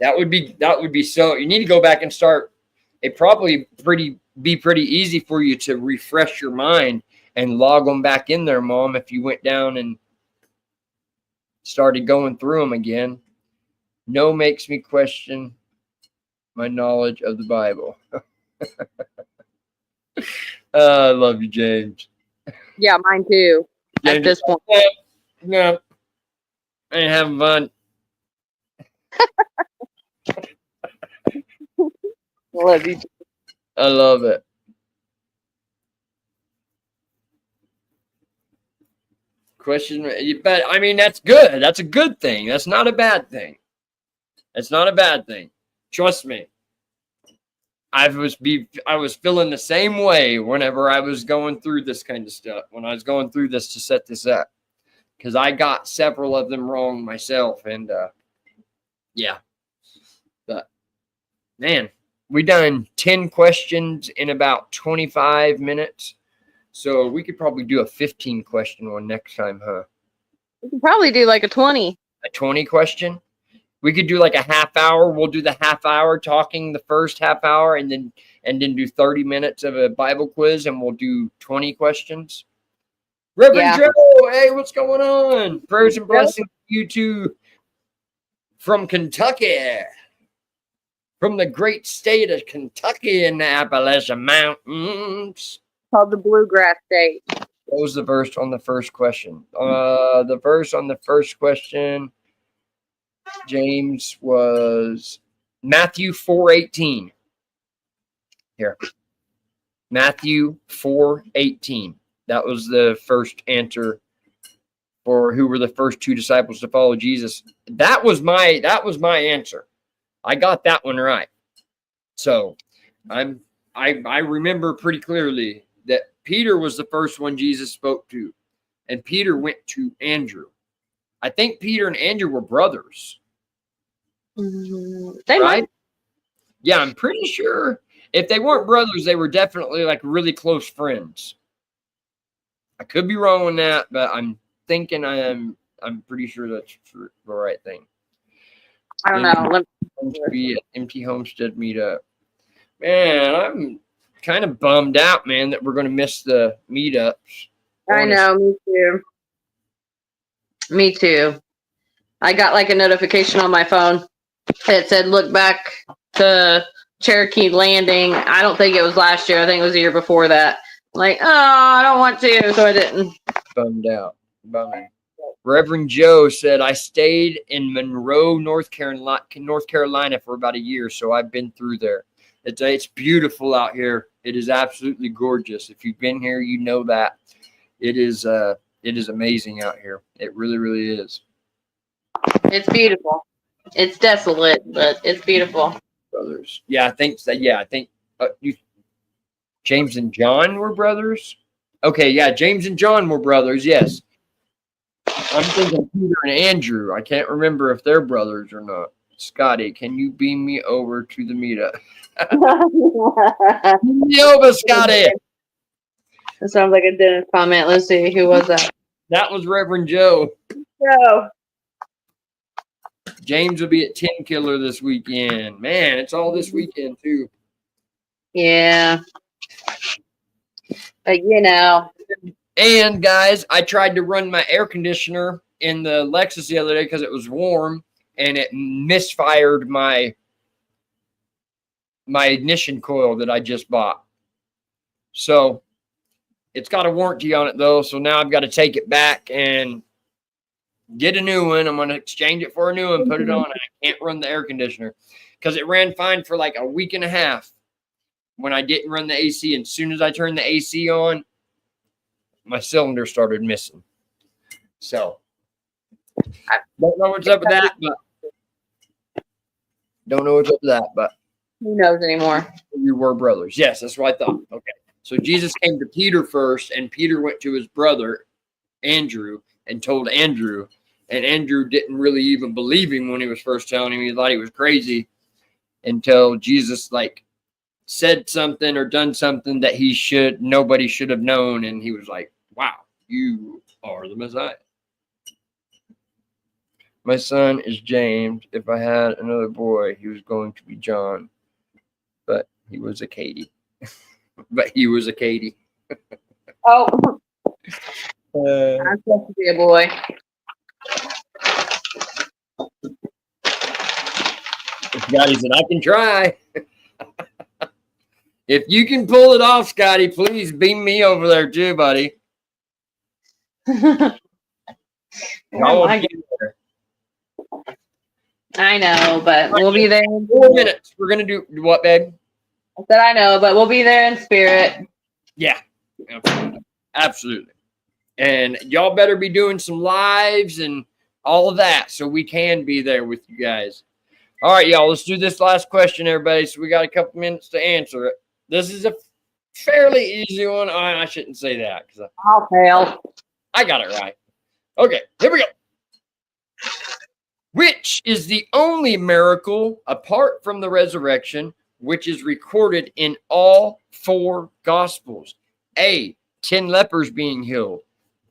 That would be so. You need to go back and start. It probably be pretty easy for you to refresh your mind and log them back in there, Mom, if you went down and started going through them again. No makes me question my knowledge of the Bible. I love you, James. Yeah, mine too. James, At this point, no, I ain't having fun. love you. I love it. Question, but I mean, that's good. That's a good thing. That's not a bad thing. It's not a bad thing. Trust me. I was feeling the same way whenever I was going through this kind of stuff. When I was going through this to set this up, because I got several of them wrong myself, and yeah. But man, we done 10 questions in about 25 minutes, so we could probably do a 15 question one next time, huh? We can probably do like a 20. A 20 question. We could do like a half hour. We'll do the half hour talking the first half hour, and then do 30 minutes of a Bible quiz, and we'll do 20 questions. Reverend Joe, hey, what's going on? Prayers and blessings to you two from Kentucky, from the great state of Kentucky in the Appalachian Mountains. Called the Bluegrass State. What was the verse on the first question? The verse on the first question, James, was Matthew 4:18. Here. Matthew 4:18. That was the first answer for who were the first two disciples to follow Jesus. That was my answer. I got that one right. So I remember pretty clearly that Peter was the first one Jesus spoke to, and Peter went to Andrew. I think Peter and Andrew were brothers. They might. Yeah, I'm pretty sure. If they weren't brothers, they were definitely like really close friends. I could be wrong on that, but I'm thinking I'm pretty sure that's the right thing. I don't know. Empty Homestead meetup. Man, I'm kind of bummed out, man, that we're going to miss the meetups. I know, me too. Me too. I got like a notification on my phone that said, look back to Cherokee Landing. I don't think it was last year. I think it was the year before that. Like, oh, I don't want to, so I didn't. Bummed out. Bumming. Reverend Joe said, I stayed in Monroe, North Carolina for about a year, so I've been through there. It's beautiful out here. It is absolutely gorgeous. If you've been here, you know that. It is amazing out here. It really, really is. It's beautiful. It's desolate, but it's beautiful. Brothers. Yeah, I think that. Yeah, I think James and John were brothers. Okay, yeah, James and John were brothers. Yes. I'm thinking Peter and Andrew. I can't remember if they're brothers or not. Scotty, can you beam me over to the meetup? Beam me over, Scotty. That sounds like a Dennis comment. Let's see. Who was that? That was Reverend Joe. Joe. James will be at 10 Killer this weekend. Man, it's all this weekend, too. Yeah. But, you know. And, guys, I tried to run my air conditioner in the Lexus the other day because it was warm, and it misfired my ignition coil that I just bought. So it's got a warranty on it, though, so now I've got to take it back and get a new one. I'm going to exchange it for a new one, put it on, and I can't run the air conditioner because it ran fine for like a week and a half when I didn't run the AC. And as soon as I turned the AC on, my cylinder started missing. So I don't know what's up with that, but who knows anymore? You were brothers. Yes, that's what I thought. Okay. So Jesus came to Peter first, and Peter went to his brother, Andrew, and told Andrew. And Andrew didn't really even believe him when he was first telling him. He thought he was crazy until Jesus, like, said something or done something that nobody should have known, and he was like, wow, you are the Messiah. My son is James. If I had another boy, he was going to be John, but he was a Katie. Oh, I'm supposed to be a boy. Scotty said, I can try. If you can pull it off, Scotty, please beam me over there too, buddy. Oh I know, but we'll be there. 4 minutes. We're going to do what, babe? I said I know, but we'll be there in spirit. Yeah, absolutely. And y'all better be doing some lives and all of that so we can be there with you guys. All right, y'all, let's do this last question, everybody. So we got a couple minutes to answer it. This is a fairly easy one. I shouldn't say that because I'll fail. I got it right. Okay, here we go. Which is the only miracle apart from the resurrection which is recorded in all 4 Gospels? A, 10 lepers being healed.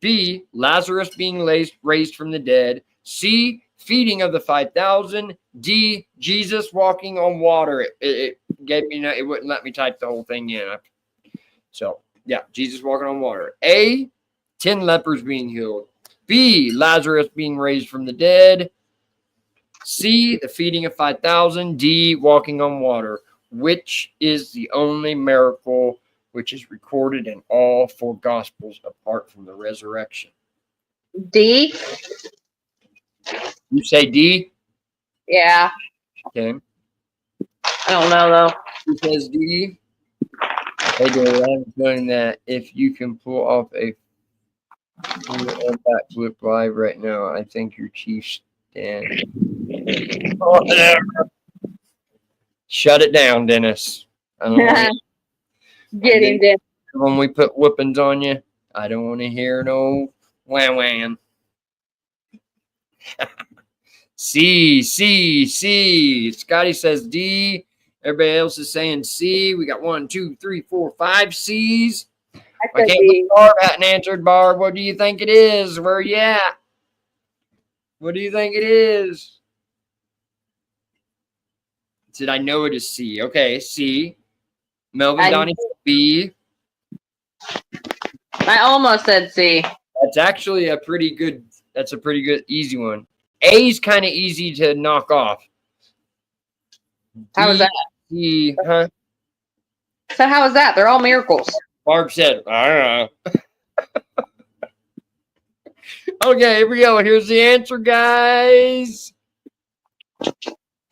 B, Lazarus being raised from the dead. C, feeding of the 5,000. D, Jesus walking on water. It gave me, it wouldn't let me type the whole thing in. So, yeah, Jesus walking on water. A, 10 lepers being healed. B, Lazarus being raised from the dead. C, the feeding of 5,000. D, walking on water. Which is the only miracle which is recorded in all 4 Gospels apart from the resurrection? D. You say D? Yeah. Okay. I don't know, though. Who says D? Hey, Dave, I'm feeling that if you can pull off a backflip live right now, I think your Chiefs stand. Shut it down, Dennis. I don't want Get him, Dennis. when we put whippings on you. I don't want to hear no wham. C. Scotty says D. Everybody else is saying C. We got 1, 2, 3, 4, 5 C's. I can't believe Barb hadn't answered. Barb, what do you think it is? Where are you at? What do you think it is? Did I know it is C? Okay, C. Melvin Donnie B. I almost said C. That's actually a pretty good easy one. A's kind of easy to knock off. How was that? C, huh? So how was that? They're all miracles. Barb said, I don't know. Okay, here we go. Here's the answer, guys.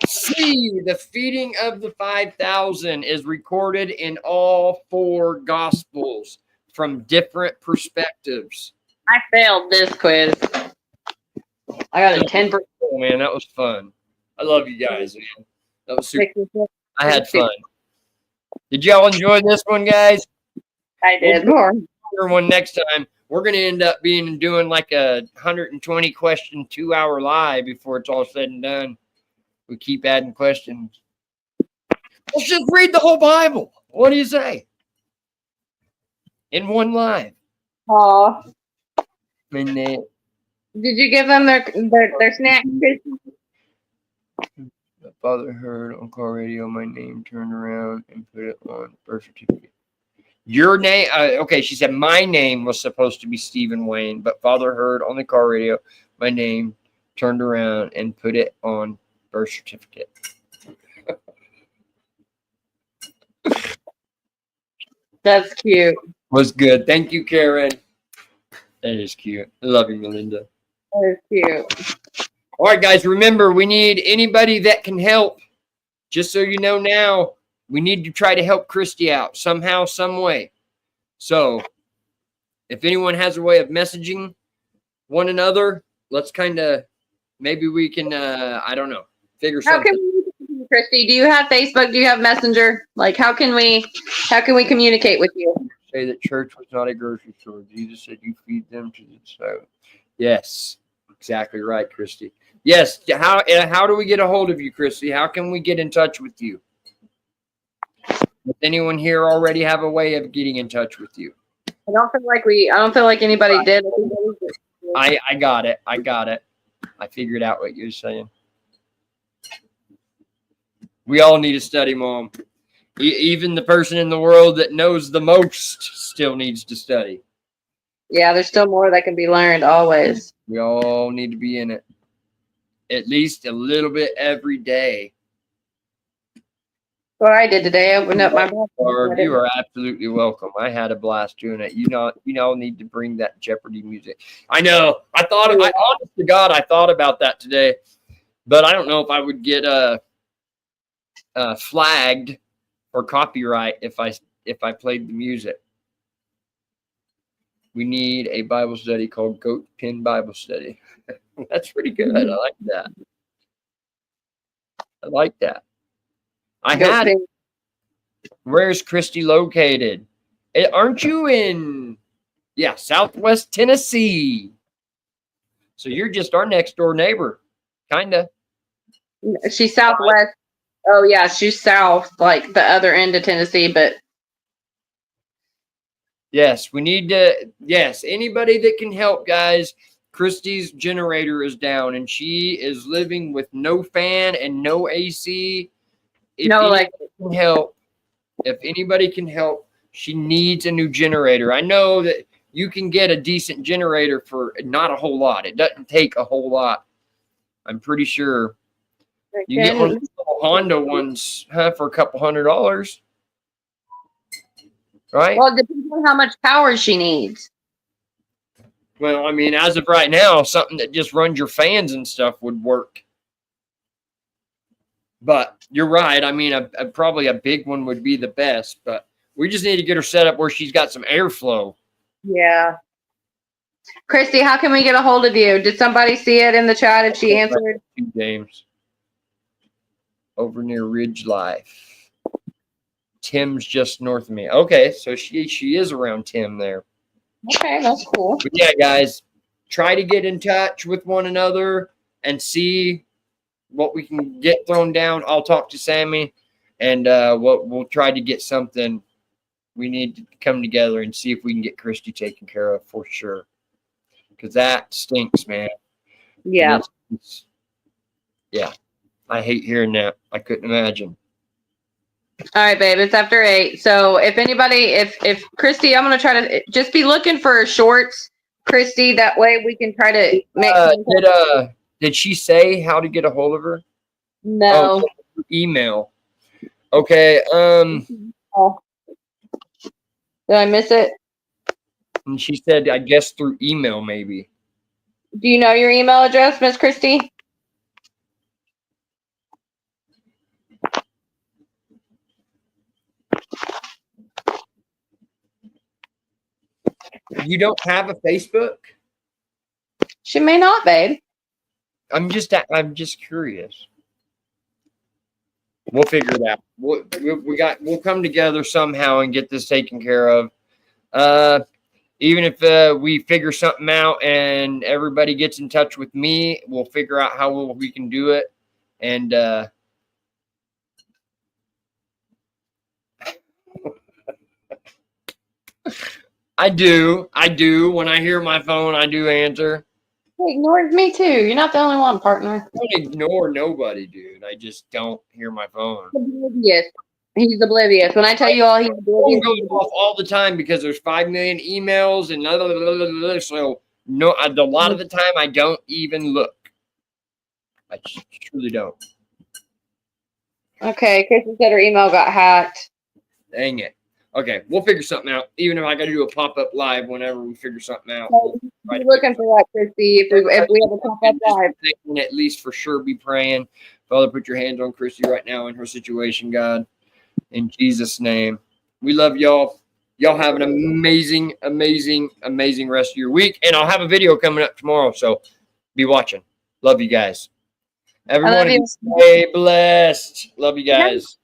C, the feeding of the 5,000 is recorded in all 4 Gospels from different perspectives. I failed this quiz. I got a 10%. Oh, man, that was fun. I love you guys, man. That was super. I had fun. Did y'all enjoy this one, guys? I did. We'll do another one next time. We're going to end up doing like a 120 question 2-hour live before it's all said and done. We keep adding questions. Let's just read the whole Bible. What do you say? In one live. Aw. And did you give them their snack? The father heard on car radio my name, turned around and put it on birth certificate. Your name, okay, she said my name was supposed to be Stephen Wayne, but father heard on the car radio my name, turned around and put it on birth certificate. That's cute. Was good. Thank you, Karen. That is cute. I love you, Melinda. That is cute. All right, guys, remember, we need anybody that can help. Just so you know now, we need to try to help Christy out somehow, some way. So if anyone has a way of messaging one another, let's kind of, maybe we can, I don't know, figure something. How can we, Christy, do you have Facebook? Do you have Messenger? Like, how can we communicate with you? Say that church was not a grocery store. Jesus said you feed them to the silent. Yes, exactly right, Christy. Yes, how do we get a hold of you, Christy? How can we get in touch with you? Does anyone here already have a way of getting in touch with you? I don't feel like anybody did. I got it. I got it. I figured out what you're saying. We all need to study, Mom. Even the person in the world that knows the most still needs to study. Yeah, there's still more that can be learned always. We all need to be in it. At least a little bit every day. What I did today, I opened up my book. You are absolutely welcome. I had a blast doing it. You all need to bring that Jeopardy music. I know. Honest to God, I thought about that today, but I don't know if I would get flagged for copyright if I played the music. We need a Bible study called Goat Pin Bible Study. That's pretty good. I like that. I like that. Where's Christy located? Aren't you in, Southwest Tennessee? So you're just our next door neighbor, kind of. She's Southwest. Oh, yeah, she's south, like the other end of Tennessee, but. Yes, we need to, anybody that can help, guys. Christy's generator is down, and she is living with no fan and no AC. If anybody can help, she needs a new generator. I know that you can get a decent generator for not a whole lot. It doesn't take a whole lot. I'm pretty sure. You get one of those little Honda ones for a couple $100. Right? Well, it depends on how much power she needs. Well, I mean, as of right now, something that just runs your fans and stuff would work. But you're right. I mean, probably a big one would be the best. But we just need to get her set up where she's got some airflow. Yeah. Christy, how can we get a hold of you? Did somebody see it in the chat if she answered? James. Over near Ridge Life. Tim's just north of me. Okay, so she is around Tim there. Okay, that's cool. But yeah, guys, try to get in touch with one another and see what we can get thrown down. I'll talk to Sammy, and we'll try to get something. We need to come together and see if we can get Christy taken care of for sure. Because that stinks, man. Yeah. Yeah. I hate hearing that. I couldn't imagine. All right, babe. It's after 8. So if anybody, if Christy, I'm gonna try to just be looking for shorts, Christy. That way we can try to make. Did she say how to get a hold of her? No. Oh, email. Okay. Oh. Did I miss it? And she said, I guess through email, maybe. Do you know your email address, Miss Christy? You don't have a Facebook? She may not, babe. I'm just curious. We'll figure it out. We'll come together somehow and get this taken care of. Even if we figure something out and everybody gets in touch with me, we'll figure out how we can do it. And I do. When I hear my phone, I do answer. He ignores me too. You're not the only one, partner. I don't ignore nobody, dude. I just don't hear my phone. Oblivious. He's oblivious. When I tell you all, he's oblivious. Phone goes off all the time because there's 5 million emails and so no. A lot of the time, I don't even look. I truly don't. Okay, Kristen said her email got hacked. Dang it. Okay, we'll figure something out. Even if I got to do a pop-up live whenever we figure something out. We're looking for that, Christy. If we have a pop-up live. At least for sure be praying. Father, put your hands on Christy right now in her situation, God. In Jesus' name. We love y'all. Y'all have an amazing, amazing, amazing rest of your week. And I'll have a video coming up tomorrow, so be watching. Love you guys. Everyone, stay blessed. Love you guys.